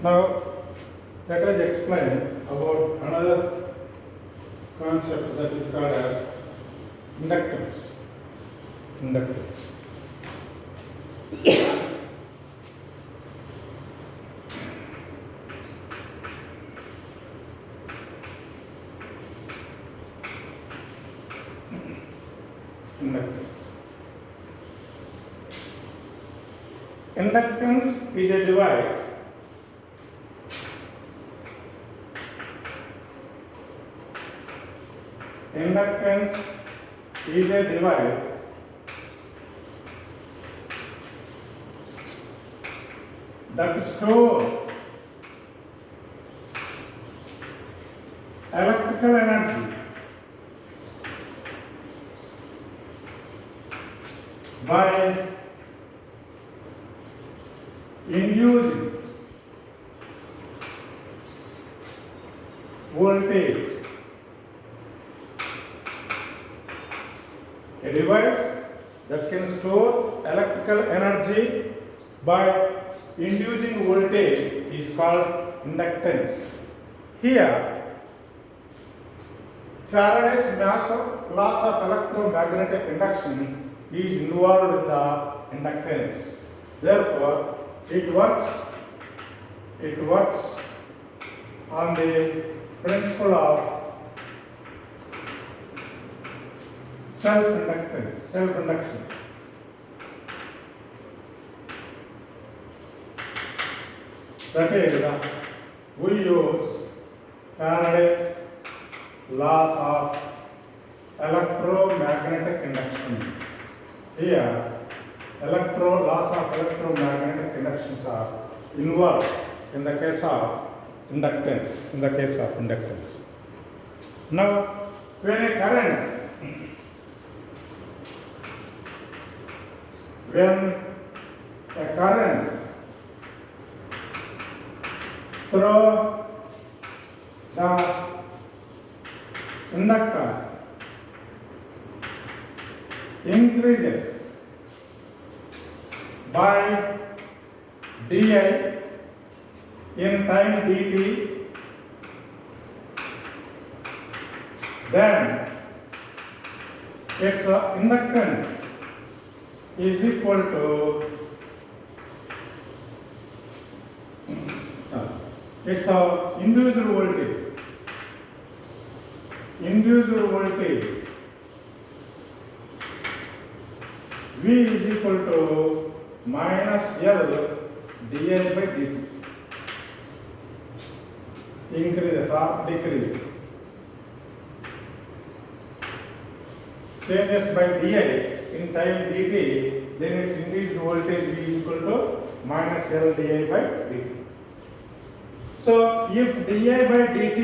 Now, let us explain about another concept that is called as inductance. Inductance. Inductance. Inductance is a device Inductance is a device that stores electrical energy by inducing voltage. A device that can store electrical energy by inducing voltage is called inductance. Here, Faraday's laws of electromagnetic induction is involved in the inductance. Therefore, it works on the principle of self-induction. That is, we use Faraday's laws of electromagnetic induction. Here, laws of electromagnetic inductions are involved in the case of inductance. Now, when a current through the inductor increases by di in time dt, then its inductance is equal to its induced voltage. V is equal to minus L di by dt. Increases or decreases. Changes by di in time dt, then its increased voltage V is equal to minus L di by dt. So, if di by dt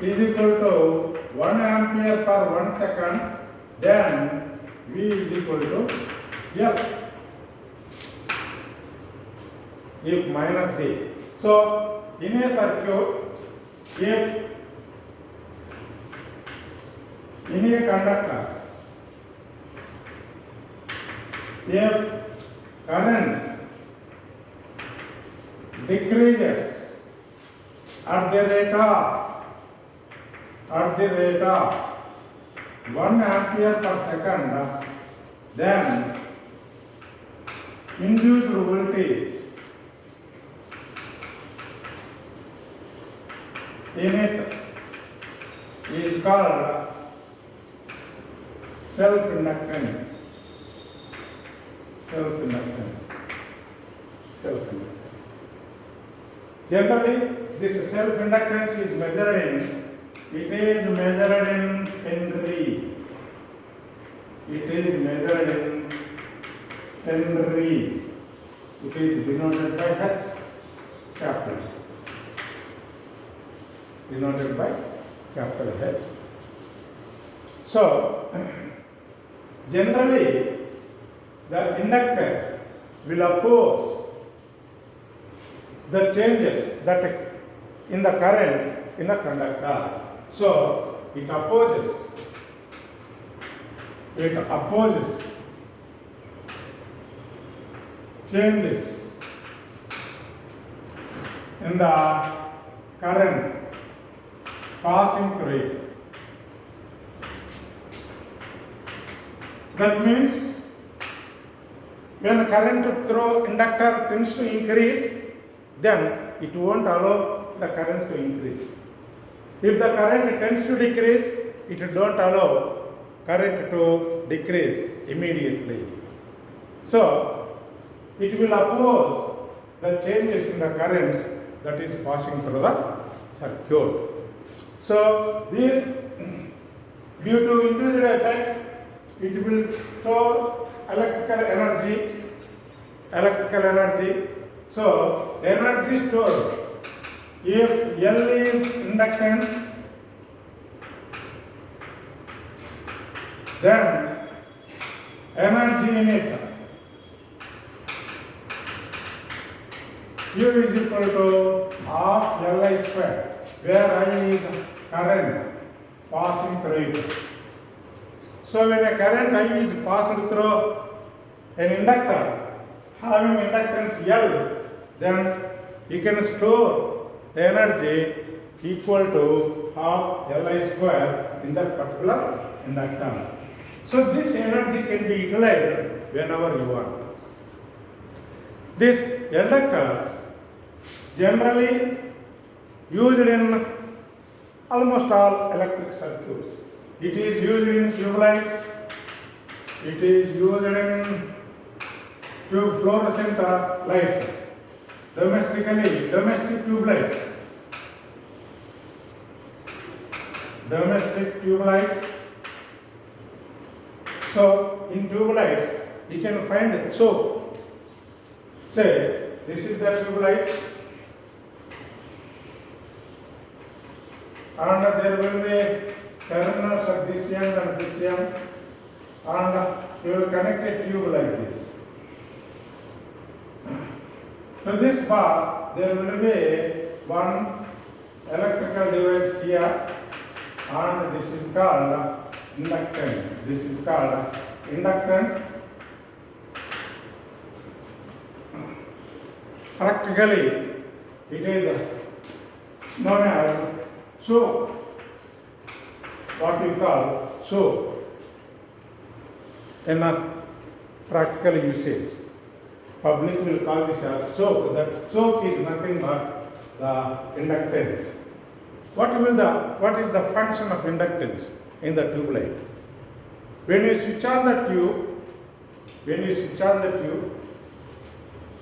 is equal to 1 ampere per 1 second, then V is equal to L. If minus D. So, in a circuit, if in a conductor, if current decreases at the rate of 1 ampere per second, then induced voltage in it is called self-inductance. Generally, this self-inductance is measured in Henry. It is denoted by H, capital H. So, generally, the inductor will oppose the changes that in the current in the conductor. So, it opposes changes in the current passing through it. That means when current through inductor tends to increase, then it won't allow the current to increase. If the current tends to decrease, it don't allow current to decrease immediately. So it will oppose the changes in the currents that is passing through the circuit. So this, due to induced effect, it will store electrical energy. So energy stored, if L is inductance, then energy in it, U is equal to half Li square, where I is current passing through it. So when a current I is passed through an inductor having inductance L, then you can store the energy equal to half Li square in that particular inductor. So this energy can be utilized whenever you want. These inductors generally used in almost all electric circuits. It is used in tube lights, it is used in tube fluorescent lights, domestic tube lights, So in tube lights, you can find soap. Say, this is the tube light, and there will be terminals at this end and this end, and you will connect a tube like this. To this bar, there will be one electrical device here, and this is called inductance. Practically, it is known as soap, what we call soap in a practical usage. Public will call this as soap. That soap is nothing but the inductance. What is the function of inductance in the tube light? When you switch on the tube,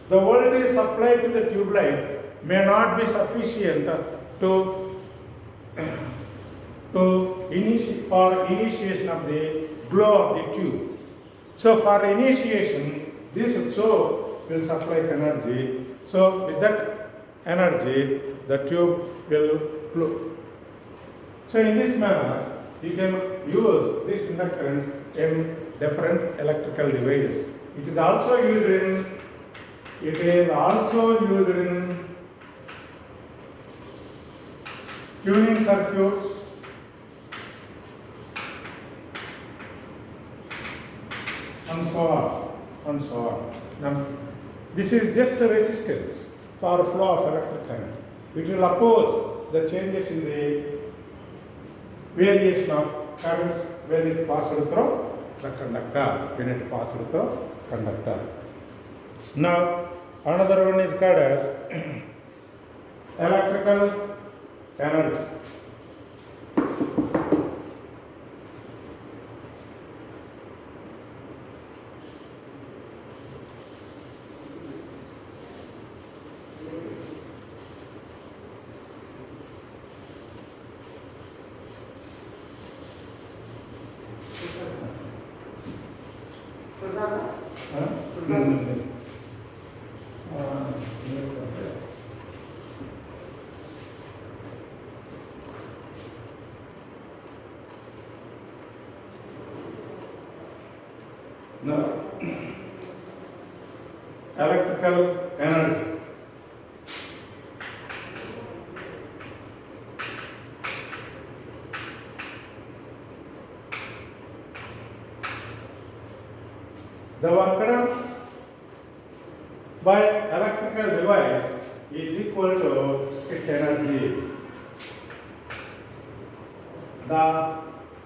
the voltage supplied to the tube light may not be sufficient for initiation of the glow of the tube. So for initiation, this soap will supply energy. So with that energy, the tube will flow. So in this manner, you can use this inductance in different electrical devices. It is also used in tuning circuits, and so on. Now, this is just a resistance for flow of electric current. It will oppose the changes in the variation of currents when it passes through the conductor. Now, another one is called as electrical energy. Now, electrical energy. The work done by electrical device is equal equal to its energy. The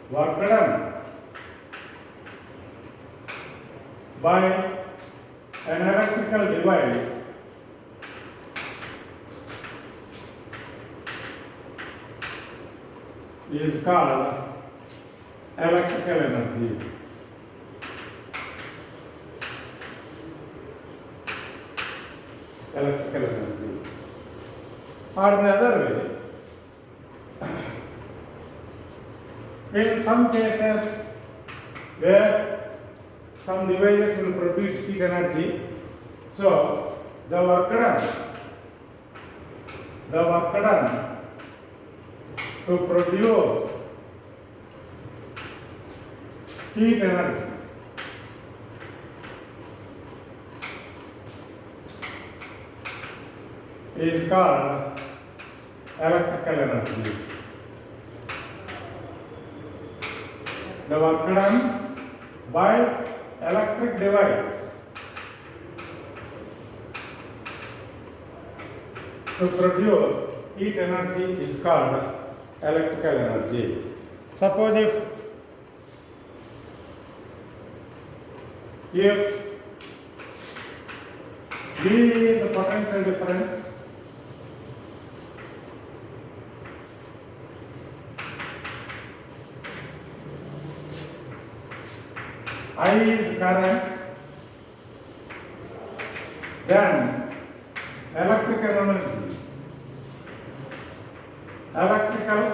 work done by an electrical device is called electrical energy. Electrical energy. Or in the other way, in some cases where some devices will produce heat energy, so the work done to produce heat energy is called electrical energy. The work done by electric device to produce heat energy is called electrical energy. Suppose if V is the potential difference, I is current, then electrical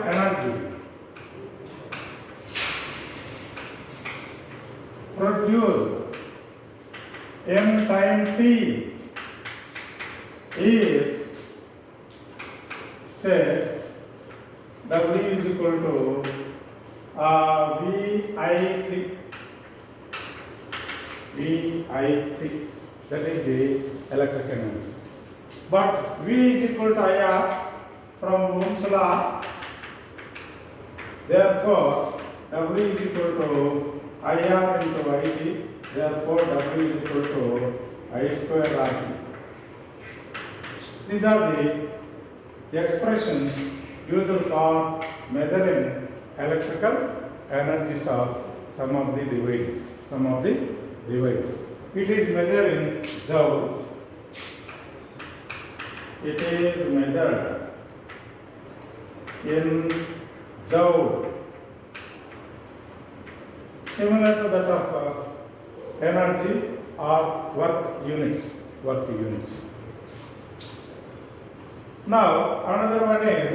energy produced in time t is, say, W is equal to VIT, that is the electric energy. But V is equal to IR from Ohm's law. Therefore, W is equal to IR into IT. Therefore, W is equal to I square RT. These are the expressions used for measuring electrical energies of some of the devices. It is measured in Joule. It is measured in Joule. Similar to that of energy or work units. Now, another one is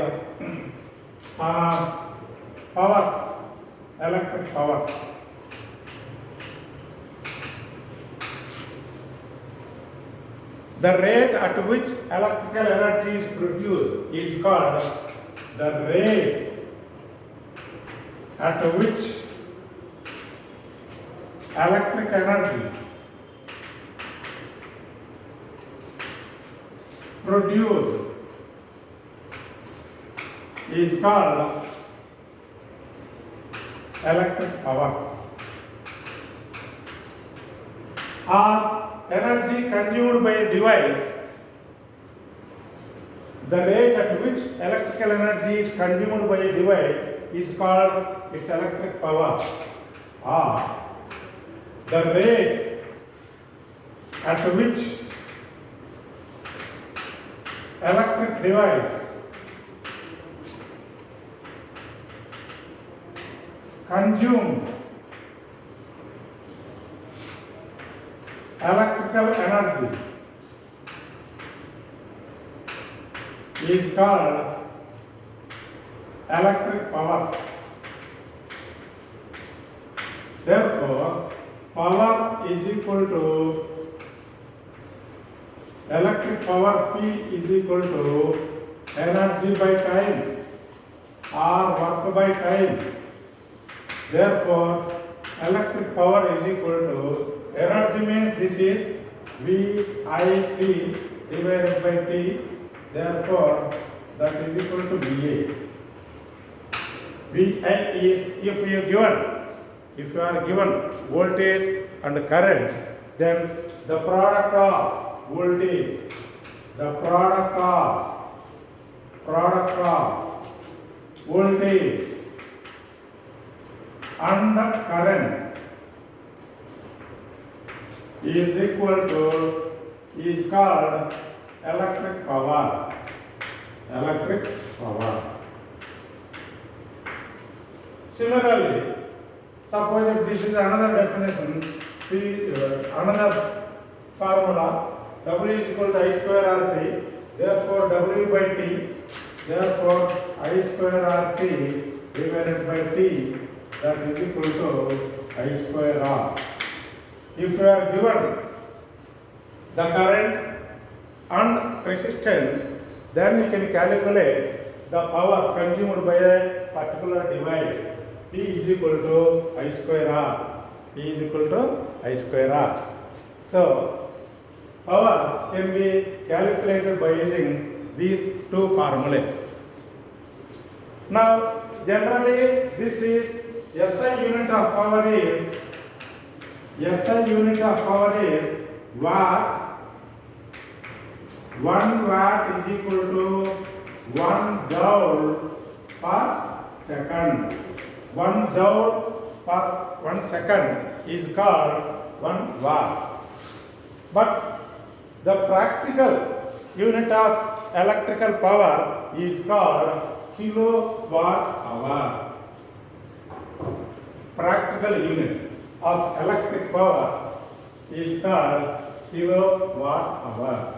power, electric power. The rate at which electrical energy is produced is called the rate at which electric energy produced is called electric power. Or energy consumed by a device, the rate at which electrical energy is consumed by a device is called its electric power. Or the rate at which electric device consumed electrical energy is called electric power. Therefore, power is equal to electric power P is equal to energy by time or work by time. Therefore, electric power is equal to energy means this is VIT divided by T. Therefore, that is equal to VA. VI is if you are given voltage and current, then the product of voltage the product of voltage and current is called electric power. Similarly, suppose if this is another definition, another formula, W is equal to I square RT, therefore W by T, therefore I square RT divided by T, that is equal to I square R. If you are given the current and resistance, then you can calculate the power consumed by a particular device. P is equal to I square R. P is equal to I square R. So, power can be calculated by using these two formulas. Now, generally, this is SI unit of power is watt. 1 watt is equal to 1 joule per second. 1 joule per 1 second is called 1 watt. But the practical unit of electrical power is called kilowatt hour. Practical unit of electric power is called kilowatt hour.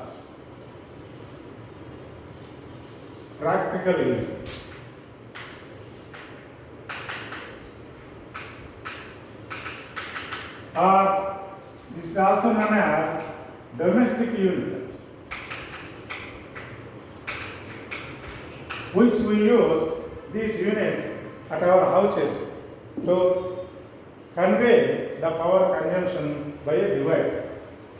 Practical unit. Or this is also known as domestic unit, which we use these units at our houses to convey the power consumption by a device.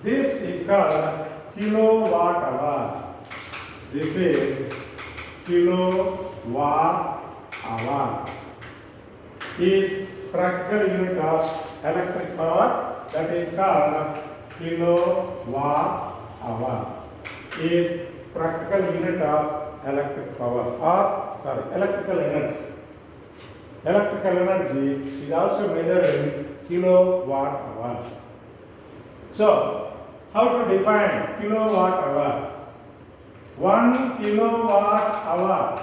This is called kilowatt hour. This is kilowatt hour. Is practical unit of electric power, that is called kilowatt hour. Is practical unit of electric power, or electrical energy. Electrical energy is also measured in kilowatt hour. So, how to define kilowatt hour? 1 kilowatt hour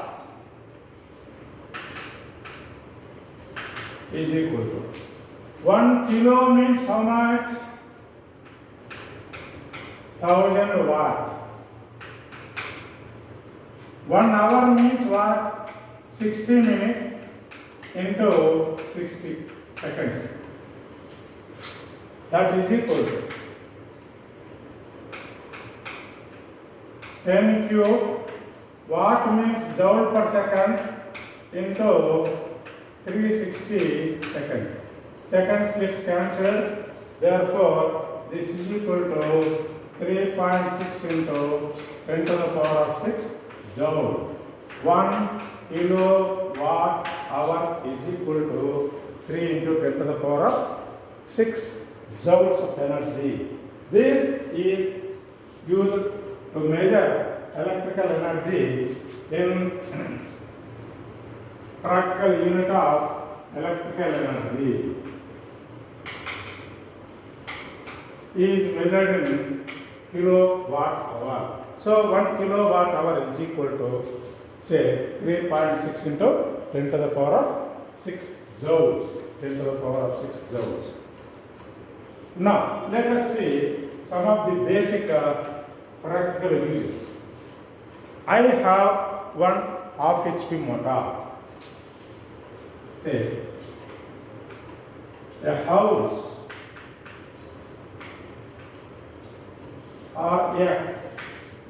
is equal to 1 kilo means how much? 1000 watt. 1 hour means what? 60 minutes into 60 seconds. That is equal to 10 cube. Watt means joule per second into 360 seconds. Seconds gets cancelled. Therefore, this is equal to 3.6 into 10 to the power of 6 joule. 1 kilowatt hour is equal to 3 into 10 to the power of 6 joules of energy. This is used to measure electrical energy in practical unit of electrical energy. Is measured in kilowatt hour. So 1 kilowatt hour is equal to say 3.6 into 10 to the power of 6 joules. 10 to the power of 6 joules. Now let us see some of the basic practical uses. I have one half HP motor. Say a house or a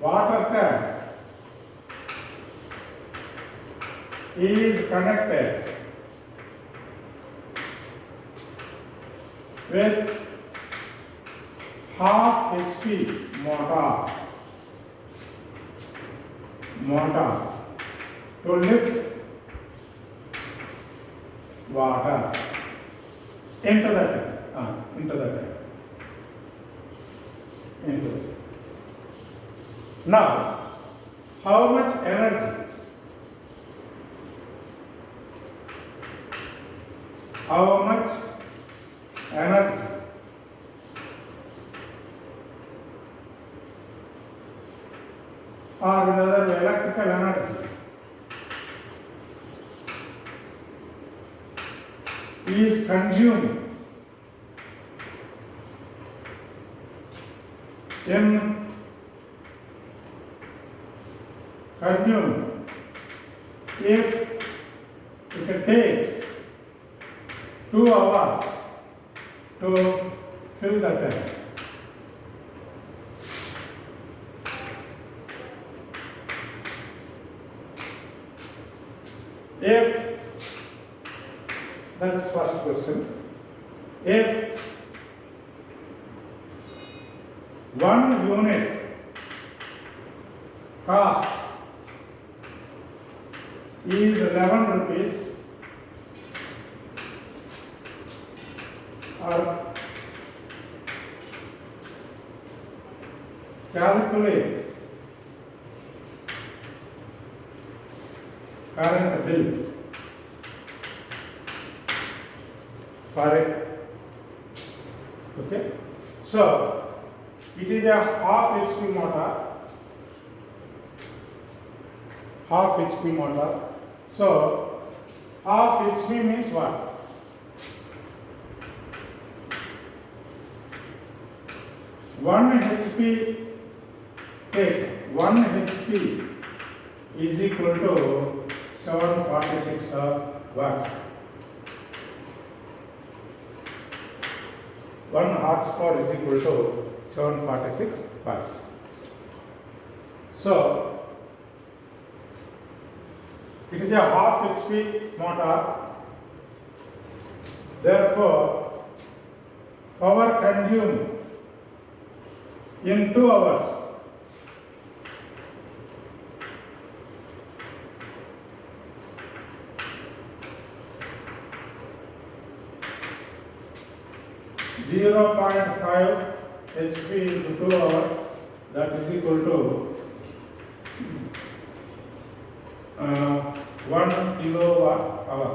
water tank is connected with half HP motor to lift water into the tank. Now, how much energy? How much energy or in other way, electrical energy is consumed if it takes 2 hours to fill the tank. If, that is first question, if 1 unit cost is 11 rupees, or calculate current bill for it. Okay, so it is a half HP motor. Half HP motor. So half HP means what? One HP, take 1 HP is equal to 746 watts. 1 horsepower is equal to 746 watts. So it is a half HP motor. Therefore, power consumed in 2 hours (0.5 HP into 2 hours), that is equal to 1 kilowatt hour.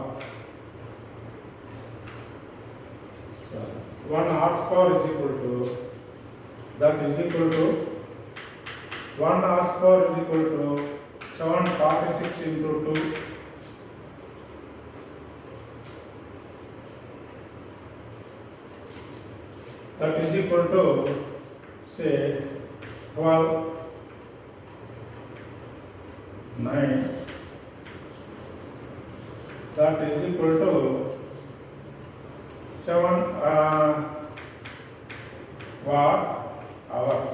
So 1 horsepower is equal to, that is equal to 1 horsepower is equal to 746 into 2. That is equal to, say, 12, 9. That is equal to 7 watt hours.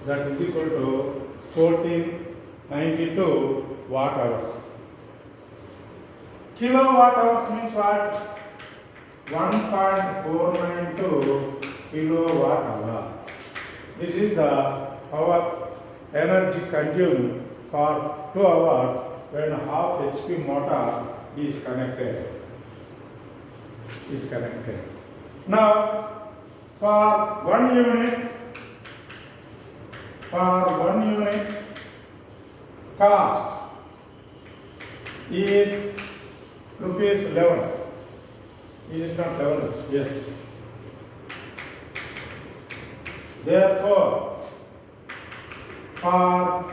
That is equal to 1492 watt hours. Kilowatt hours means what? 1.492 kilowatt hour. This is the power energy consumed for 2 hours when half HP motor is connected. Now, for 1 unit cost is rupees 11. Is it not 11? Yes. Therefore, for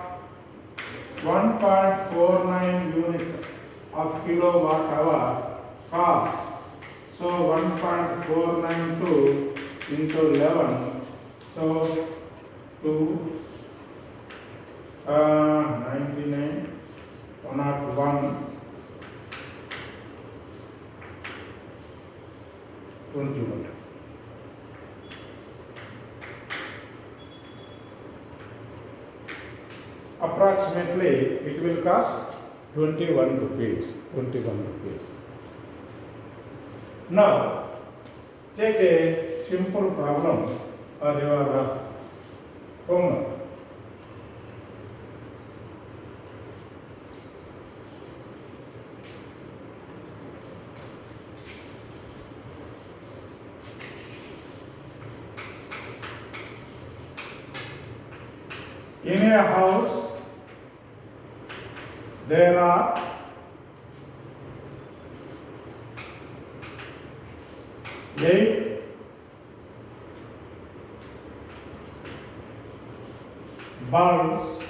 1.49 unit of kilowatt hour cost, so 1.492 into 11, so 2 99 101 21. Approximately it will cost 21 rupees. Now take a simple problem for your homework. In a house, there are 8 bulbs,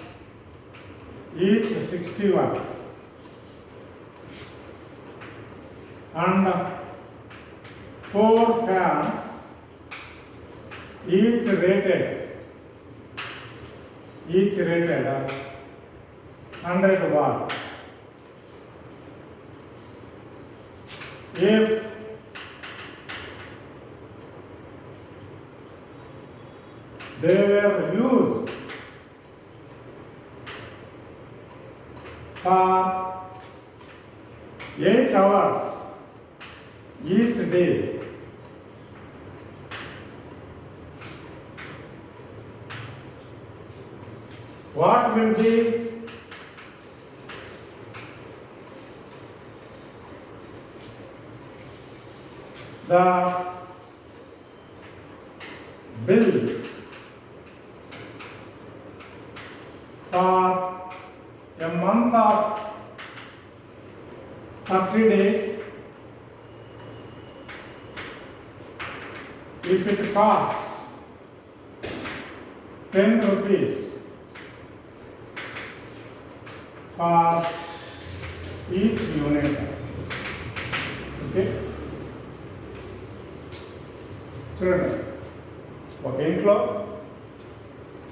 each 60 watts, and 4 fans, each rated 100 watt. If they were used for 8 hours each day, what will be the bill for a month of 30 days if it costs 10 rupees for each unit? Okay, చూడండి, ఒక ఇంట్లో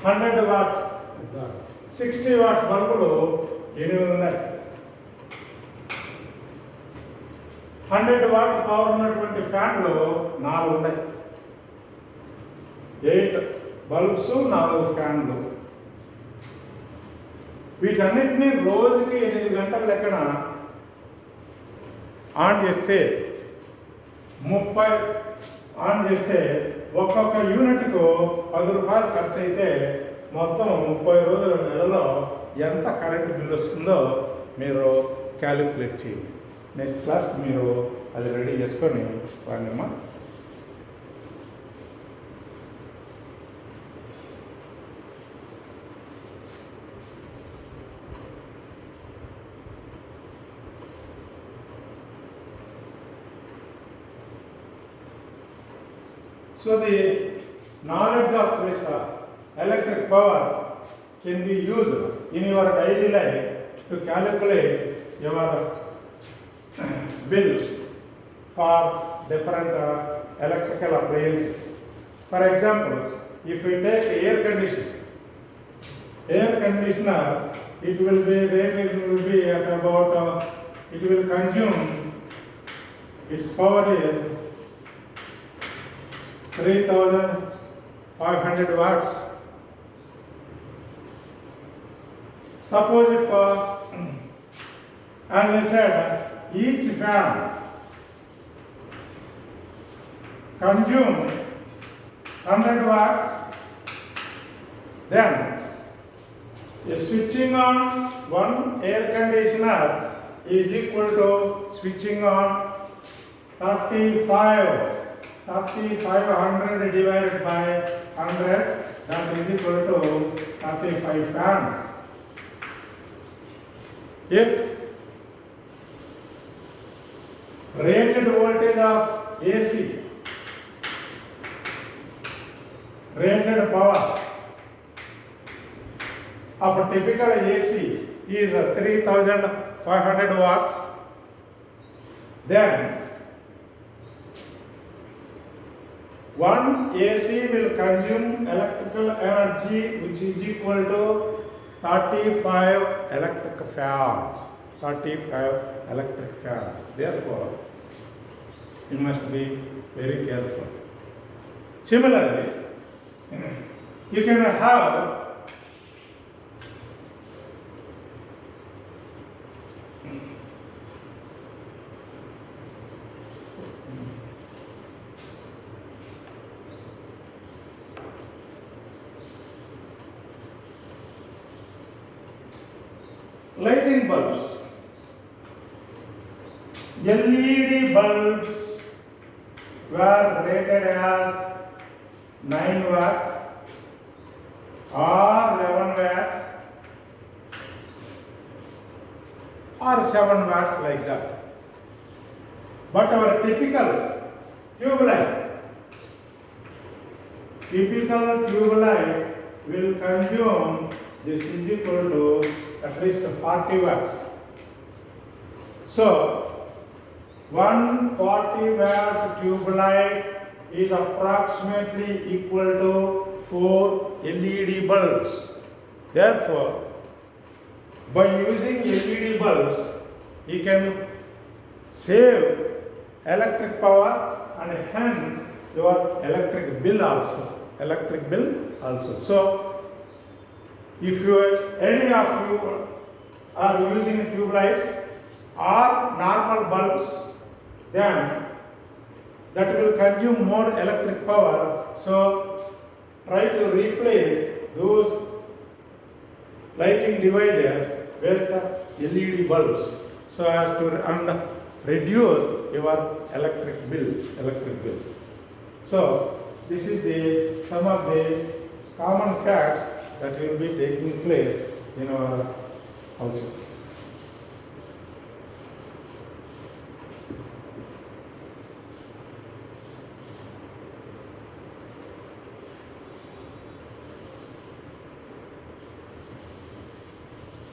100 watts 60 watts బల్బులు 8 ఉన్నాయి. 100 watt power ఉన్నటువంటి ఫ్యాన్లు 4 ఉన్నాయి. 8 bulbs, 4 ఫ్యాన్లు. వీటన్నిటినీ రోజుకి 8 గంటల లెక్కన ఆన్ చేస్తే 30 ఆన్ చేస్తే ఒక్కొక్క యూనిట్కు 10 రూపాయలు ఖర్చు అయితే మొత్తం 30 రోజుల నెలలో ఎంత కరెంట్ బిల్ వస్తుందో మీరు క్యాలిక్యులేట్ చేయండి. నెక్స్ట్ క్లాస్ మీరు అది రెడీ చేసుకొని వాడినమ్మా. So the knowledge of this electric power can be used in your daily life to calculate your bill for different electrical appliances. For example, if we take air conditioner, it will be at about it will consume, its power is 3500 watts. Suppose if as I said, each fan consume 100 watts, then switching on one air conditioner is equal to switching on 3500 divided by 100, that is equal to 35 fans. If rated voltage of AC, rated power of a typical AC is 3500 watts, then one AC will consume electrical energy which is equal to 35 electric fans. 35 electric fans. Therefore, you must be very careful. Similarly, you can have lighting bulbs. LED bulbs were rated as 9 watt or 11 watt or 7 watts like that. But our typical tube light will consume this is equal to at least 40 watts. So 140 watts tube light is approximately equal to 4 LED bulbs. Therefore, by using LED bulbs, you can save electric power and hence your electric bill also. So, if any of you are using tube lights or normal bulbs, then that will consume more electric power. So, try to replace those lighting devices with LED bulbs so as to reduce your electric bills. So this is some of the common facts that will be taking place in our houses.